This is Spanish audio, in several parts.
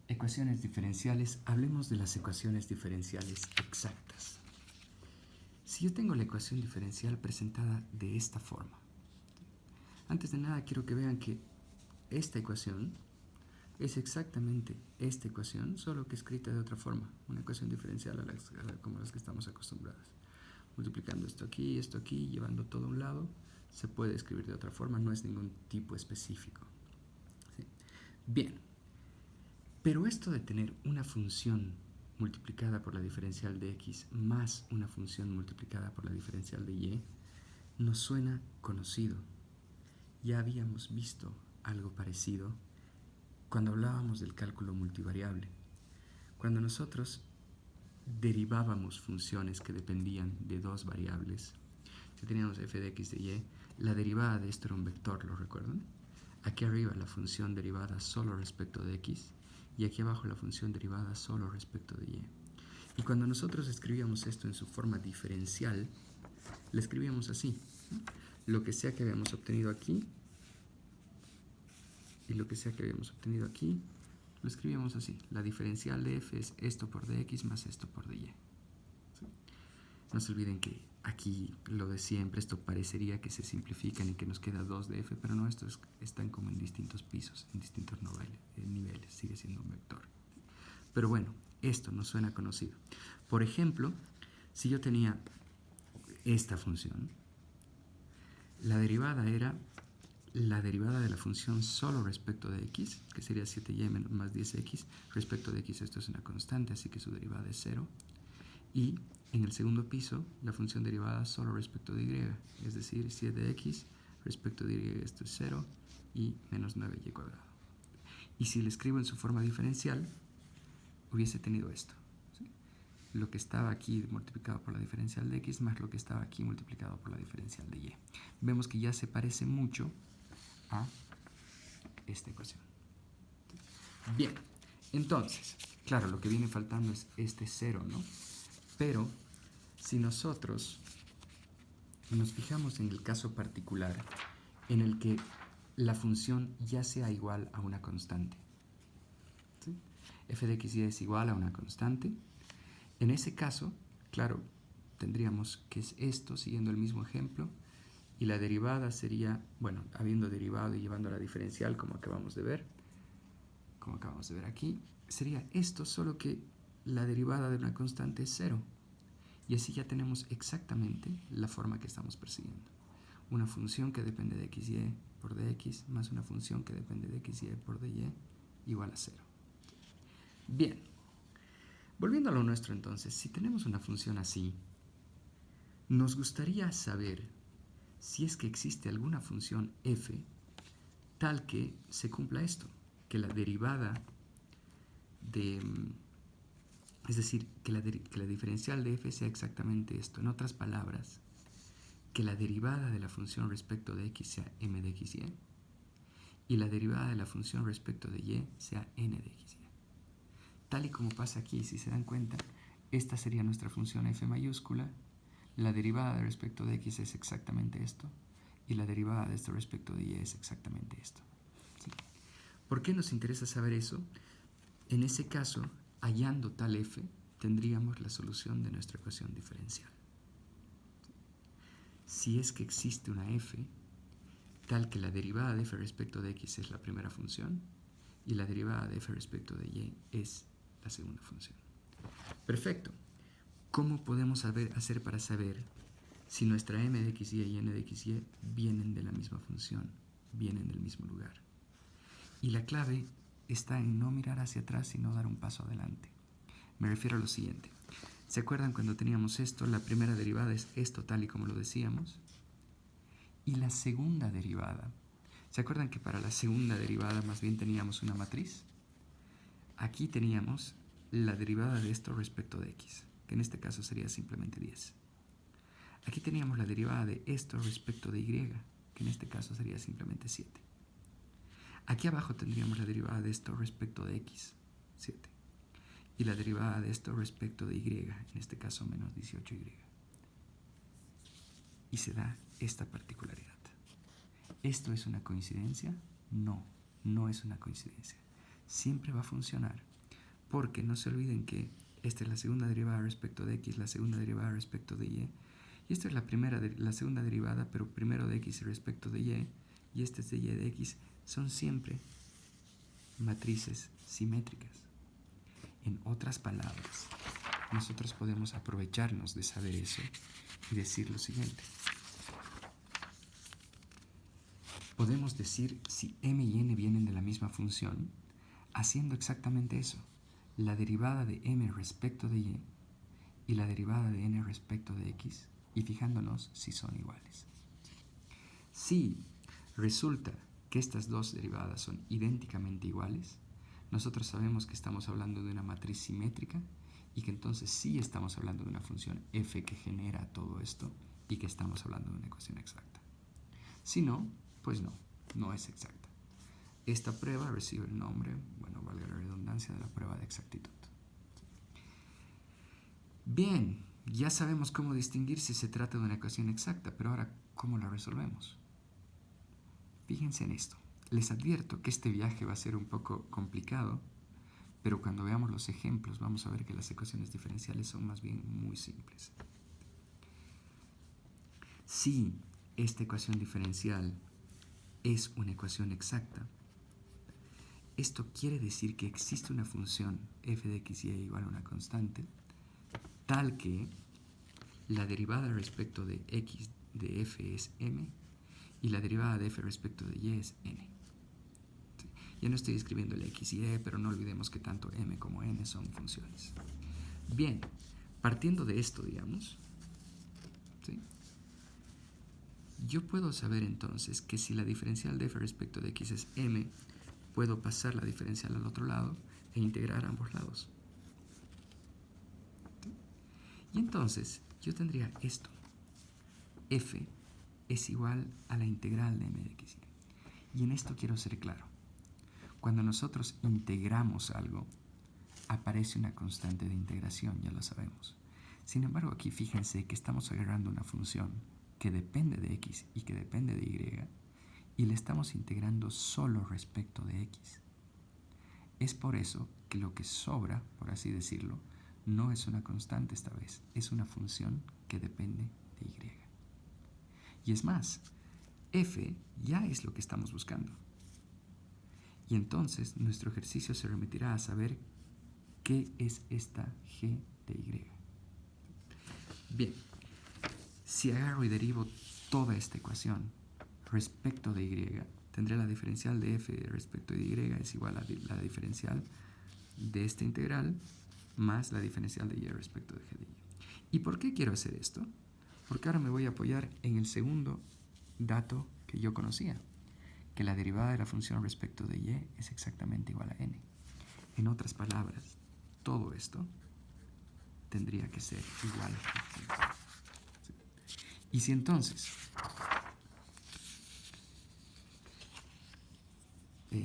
Ecuaciones diferenciales. Hablemos de las ecuaciones diferenciales exactas. Si yo tengo la ecuación diferencial presentada de esta forma, antes de nada quiero que vean que esta ecuación es exactamente esta ecuación, solo que escrita de otra forma, una ecuación diferencial como las que estamos acostumbradas. Multiplicando esto aquí, llevando todo a un lado, se puede escribir de otra forma, no es ningún tipo específico. ¿Sí? Bien, pero esto de tener una función multiplicada por la diferencial de x más una función multiplicada por la diferencial de y nos suena conocido. Ya habíamos visto algo parecido cuando hablábamos del cálculo multivariable. Cuando nosotros derivábamos funciones que dependían de dos variables, si teníamos f de x de y, la derivada de esto era un vector, ¿lo recuerdan? Aquí arriba la función derivada solo respecto de x y aquí abajo la función derivada solo respecto de y. Y cuando nosotros escribíamos esto en su forma diferencial, la escribíamos así, ¿no? Lo que sea que habíamos obtenido aquí y lo que sea que habíamos obtenido aquí, lo escribíamos así. La diferencial de f es esto por dx más esto por dy. ¿Sí? No se olviden que aquí lo de siempre, esto parecería que se simplifican y que nos queda 2 de f, pero no, estos están como en distintos pisos, en distintos niveles, sigue siendo un vector. Pero bueno, esto nos suena conocido. Por ejemplo, si yo tenía esta función, la derivada era la derivada de la función solo respecto de x, que sería 7y más 10x, respecto de x esto es una constante, así que su derivada es 0, y en el segundo piso la función derivada solo respecto de y, es decir, 7x respecto de y esto es 0 y menos 9y cuadrado. Y si lo escribo en su forma diferencial, hubiese tenido esto, ¿sí? Lo que estaba aquí multiplicado por la diferencial de x más lo que estaba aquí multiplicado por la diferencial de y. Vemos que ya se parece mucho a esta ecuación. Bien, entonces, claro, lo que viene faltando es este 0, ¿no? Pero si nosotros nos fijamos en el caso particular en el que la función ya sea igual a una constante, ¿sí? F de x y es igual a una constante, en ese caso, claro, tendríamos que es esto, siguiendo el mismo ejemplo, y la derivada sería, bueno, habiendo derivado y llevando a la diferencial como acabamos de ver aquí, sería esto, solo que la derivada de una constante es 0. Y así ya tenemos exactamente la forma que estamos persiguiendo. Una función que depende de xy por dx más una función que depende de xy por dy igual a 0. Bien, volviendo a lo nuestro entonces, si tenemos una función así, nos gustaría saber si es que existe alguna función f tal que se cumpla esto, que la derivada de, es decir, que la diferencial de f sea exactamente esto. En otras palabras, que la derivada de la función respecto de x sea m de xy y la derivada de la función respecto de y sea n de xy. Tal y como pasa aquí, si se dan cuenta, esta sería nuestra función f mayúscula, la derivada de respecto de x es exactamente esto, y la derivada de esto respecto de y es exactamente esto. ¿Sí? ¿Por qué nos interesa saber eso? En ese caso, hallando tal f, tendríamos la solución de nuestra ecuación diferencial. Si es que existe una f tal que la derivada de f respecto de x es la primera función y la derivada de f respecto de y es la segunda función. Perfecto. ¿Cómo podemos hacer para saber si nuestra m de xy y n de xy vienen de la misma función, vienen del mismo lugar? Y la clave está en no mirar hacia atrás, sino dar un paso adelante. Me refiero a lo siguiente. ¿Se acuerdan cuando teníamos esto? La primera derivada es esto, tal y como lo decíamos. Y la segunda derivada, ¿se acuerdan que para la segunda derivada más bien teníamos una matriz? Aquí teníamos la derivada de esto respecto de x, que en este caso sería simplemente 10. Aquí teníamos la derivada de esto respecto de y, que en este caso sería simplemente 7. Aquí abajo tendríamos la derivada de esto respecto de x, 7. Y la derivada de esto respecto de y, en este caso menos 18y. Y se da esta particularidad. ¿Esto es una coincidencia? No, no es una coincidencia. Siempre va a funcionar porque no se olviden que esta es la segunda derivada respecto de x, la segunda derivada respecto de y. Y esta es la segunda derivada, pero primero de x respecto de y esta es de y de x. Son siempre matrices simétricas. En otras palabras, nosotros podemos aprovecharnos de saber eso y decir lo siguiente. Podemos decir si m y n vienen de la misma función, haciendo exactamente eso. La derivada de m respecto de y la derivada de n respecto de x, y fijándonos si son iguales. Si resulta que estas dos derivadas son idénticamente iguales, nosotros sabemos que estamos hablando de una matriz simétrica y que entonces sí estamos hablando de una función f que genera todo esto y que estamos hablando de una ecuación exacta. Si no, pues no es exacta. Esta prueba recibe el nombre, bueno, valga la redundancia, de la prueba de exactitud. Bien, ya sabemos cómo distinguir si se trata de una ecuación exacta, pero ahora, ¿cómo la resolvemos? Fíjense en esto. Les advierto que este viaje va a ser un poco complicado, pero cuando veamos los ejemplos vamos a ver que las ecuaciones diferenciales son más bien muy simples. Si esta ecuación diferencial es una ecuación exacta, esto quiere decir que existe una función f de x y igual a una constante, tal que la derivada respecto de x de f es m y la derivada de f respecto de y es n. ¿Sí? Ya no estoy escribiendo el x y y, pero no olvidemos que tanto m como n son funciones. Bien, partiendo de esto, digamos, ¿sí? Yo puedo saber entonces que si la diferencial de f respecto de x es m, puedo pasar la diferencial al otro lado e integrar ambos lados. ¿Sí? Y entonces yo tendría esto. F es igual a la integral de m de x. Y en esto quiero ser claro. Cuando nosotros integramos algo, aparece una constante de integración, ya lo sabemos. Sin embargo, aquí fíjense que estamos agarrando una función que depende de x y que depende de y le estamos integrando solo respecto de x. Es por eso que lo que sobra, por así decirlo, no es una constante esta vez, es una función que depende de y. Y es más, f ya es lo que estamos buscando. Y entonces nuestro ejercicio se remitirá a saber qué es esta g de y. Bien, si agarro y derivo toda esta ecuación respecto de y, tendré la diferencial de f respecto de y es igual a la diferencial de esta integral más la diferencial de y respecto de g de y. ¿Y por qué quiero hacer esto? Porque ahora me voy a apoyar en el segundo dato que yo conocía, que la derivada de la función respecto de y es exactamente igual a n. En otras palabras, todo esto tendría que ser igual a 1. ¿Sí? Y si entonces,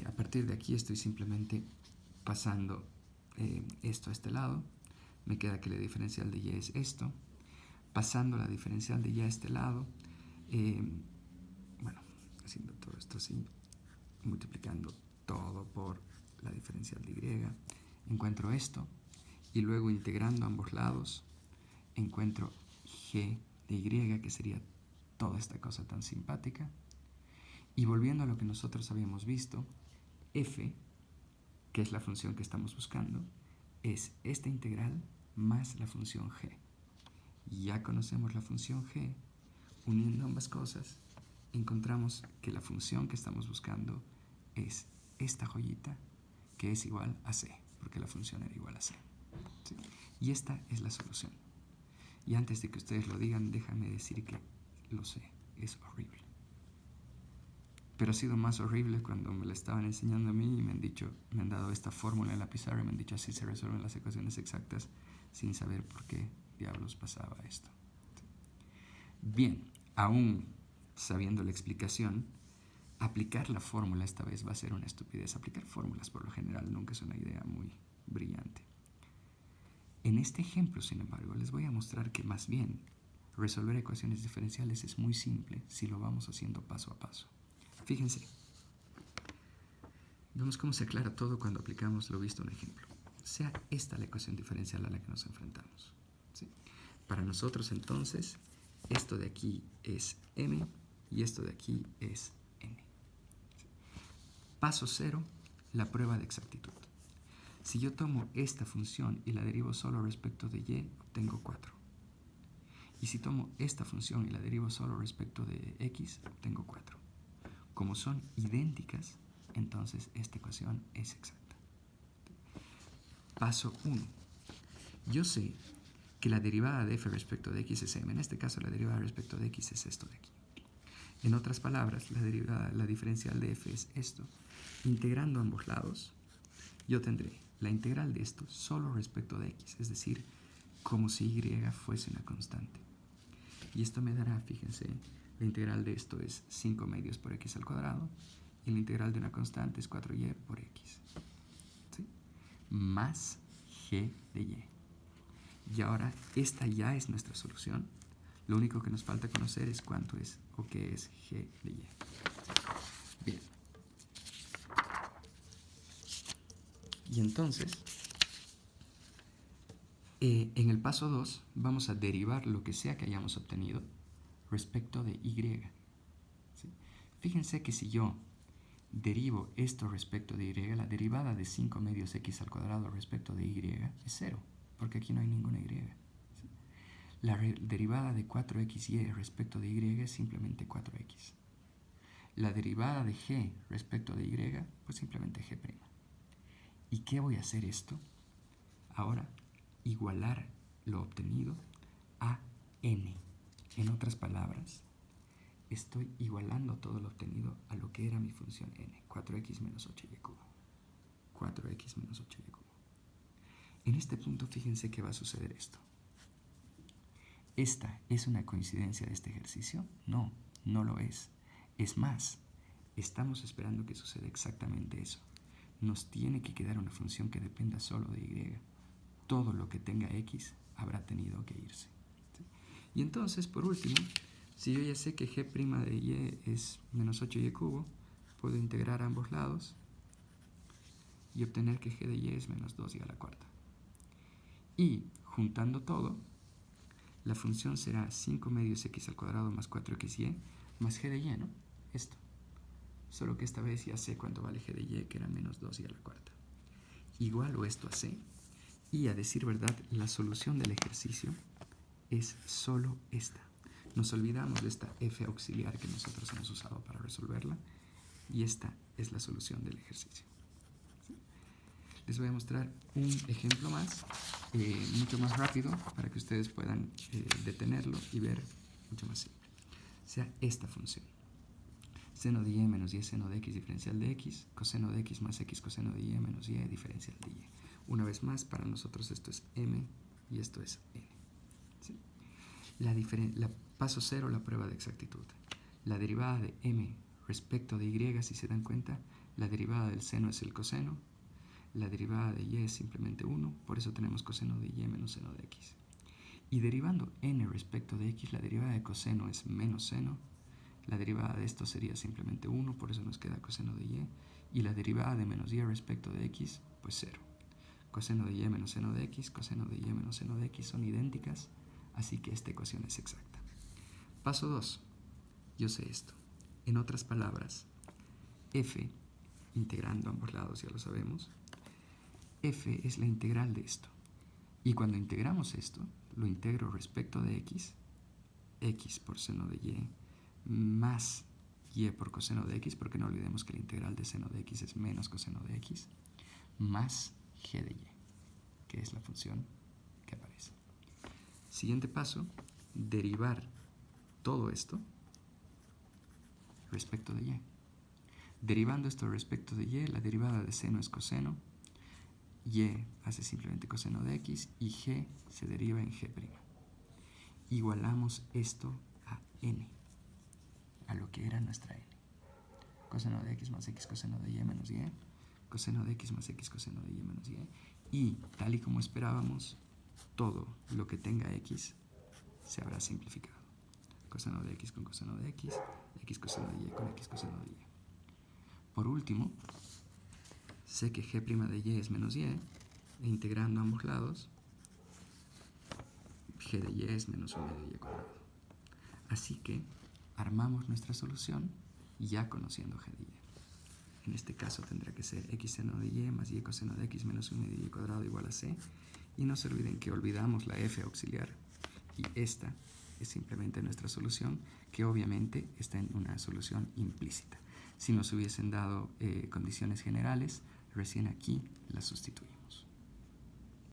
a partir de aquí estoy simplemente pasando esto a este lado, me queda que la diferencial de y es esto, pasando la diferencial de y a este lado, bueno, haciendo todo esto así, multiplicando todo por la diferencial de y, encuentro esto, y luego integrando ambos lados, encuentro g de y, que sería toda esta cosa tan simpática, y volviendo a lo que nosotros habíamos visto, f, que es la función que estamos buscando, es esta integral más la función g. Ya conocemos la función g, uniendo ambas cosas, encontramos que la función que estamos buscando es esta joyita, que es igual a c, porque la función era igual a c. ¿Sí? Y esta es la solución. Y antes de que ustedes lo digan, déjame decir que lo sé, es horrible. Pero ha sido más horrible cuando me la estaban enseñando a mí y me han dado esta fórmula en la pizarra y me han dicho así se resuelven las ecuaciones exactas, sin saber por qué diablos pasaba esto. Bien, aún sabiendo la explicación, aplicar la fórmula esta vez va a ser una estupidez. Aplicar fórmulas por lo general nunca es una idea muy brillante. En este ejemplo, sin embargo, les voy a mostrar que más bien resolver ecuaciones diferenciales es muy simple si lo vamos haciendo paso a paso. Fíjense, vemos cómo se aclara todo cuando aplicamos lo visto en ejemplo. sea esta la ecuación diferencial a la que nos enfrentamos. ¿Sí? Para nosotros entonces, esto de aquí es m y esto de aquí es n. ¿Sí? Paso 0, la prueba de exactitud. Si yo tomo esta función y la derivo solo respecto de y, obtengo 4. Y si tomo esta función y la derivo solo respecto de x, obtengo 4. Como son idénticas, entonces esta ecuación es exacta. Paso 1. Yo sé que la derivada de f respecto de x es m. En este caso, la derivada respecto de x es esto de aquí. En otras palabras, la diferencial de f es esto. Integrando ambos lados, yo tendré la integral de esto solo respecto de x, es decir, como si y fuese una constante. Y esto me dará, fíjense, la integral de esto es 5 medios por x al cuadrado, y la integral de una constante es 4y por x. ¿Sí? Más g de y. Y ahora, esta ya es nuestra solución. Lo único que nos falta conocer es cuánto es o qué es g de y. Bien. Y entonces, en el paso 2 vamos a derivar lo que sea que hayamos obtenido respecto de y. ¿Sí? Fíjense que si yo derivo esto respecto de y, la derivada de 5 medios x al cuadrado respecto de y es 0, porque aquí no hay ninguna y. ¿Sí? La derivada de 4xy respecto de y es simplemente 4x. La derivada de g respecto de y, pues simplemente g'. ¿Y qué voy a hacer esto? Ahora, igualar lo obtenido a n. En otras palabras, estoy igualando todo lo obtenido a lo que era mi función n, 4x menos 8y cubo. 4x menos 8y cubo. En este punto, fíjense que va a suceder esto. ¿Esta es una coincidencia de este ejercicio? No, no lo es. Es más, estamos esperando que suceda exactamente eso. Nos tiene que quedar una función que dependa solo de y. Todo lo que tenga x habrá tenido que irse. ¿Sí? Y entonces, por último, si yo ya sé que g' de y es menos 8y cubo, puedo integrar a ambos lados y obtener que g de y es menos 2y a la cuarta. Y, juntando todo, la función será 5 medios x al cuadrado más 4xy más g de y, ¿no? Esto. Solo que esta vez ya sé cuánto vale g de y, que era menos 2y a la cuarta. Igualo esto a c. Y a decir verdad, la solución del ejercicio es solo esta. Nos olvidamos de esta f auxiliar que nosotros hemos usado para resolverla. Y esta es la solución del ejercicio. ¿Sí? Les voy a mostrar un ejemplo más, mucho más rápido, para que ustedes puedan detenerlo y ver mucho más simple. O sea, esta función. Seno de y menos y seno de x diferencial de x, coseno de x más x coseno de y menos y diferencial de y. Una vez más, para nosotros esto es m y esto es n. ¿Sí? Paso 0, la prueba de exactitud. La derivada de m respecto de y, si se dan cuenta, la derivada del seno es el coseno, la derivada de y es simplemente 1, por eso tenemos coseno de y menos seno de x. Y derivando n respecto de x, la derivada de coseno es menos seno, la derivada de esto sería simplemente 1, por eso nos queda coseno de y la derivada de menos y respecto de x, pues 0. Coseno de y menos seno de x, coseno de y menos seno de x son idénticas, así que esta ecuación es exacta. Paso 2. Yo sé esto. En otras palabras, f, integrando ambos lados, ya lo sabemos, f es la integral de esto. Y cuando integramos esto, lo integro respecto de x, x por seno de y, más y por coseno de x, porque no olvidemos que la integral de seno de x es menos coseno de x, más g de y, que es la función que aparece. Siguiente paso, derivar todo esto respecto de y. Derivando esto respecto de y, la derivada de seno es coseno, y hace simplemente coseno de x y g se deriva en g'. Igualamos esto a n, a lo que era nuestra n. Coseno de x más x coseno de y menos y, coseno de x más x coseno de y menos y, y tal y como esperábamos, todo lo que tenga x se habrá simplificado. Coseno de x con coseno de x, x coseno de y con x coseno de y. Por último, sé que g' de y es menos y, e integrando ambos lados, g de y es menos 1 de y cuadrado. Así que armamos nuestra solución ya conociendo g de y. En este caso tendrá que ser x seno de y más y coseno de x menos 1 de y cuadrado igual a c. Y no se olviden que olvidamos la f auxiliar. Y esta es simplemente nuestra solución, que obviamente está en una solución implícita. Si nos hubiesen dado condiciones generales, recién aquí las sustituimos.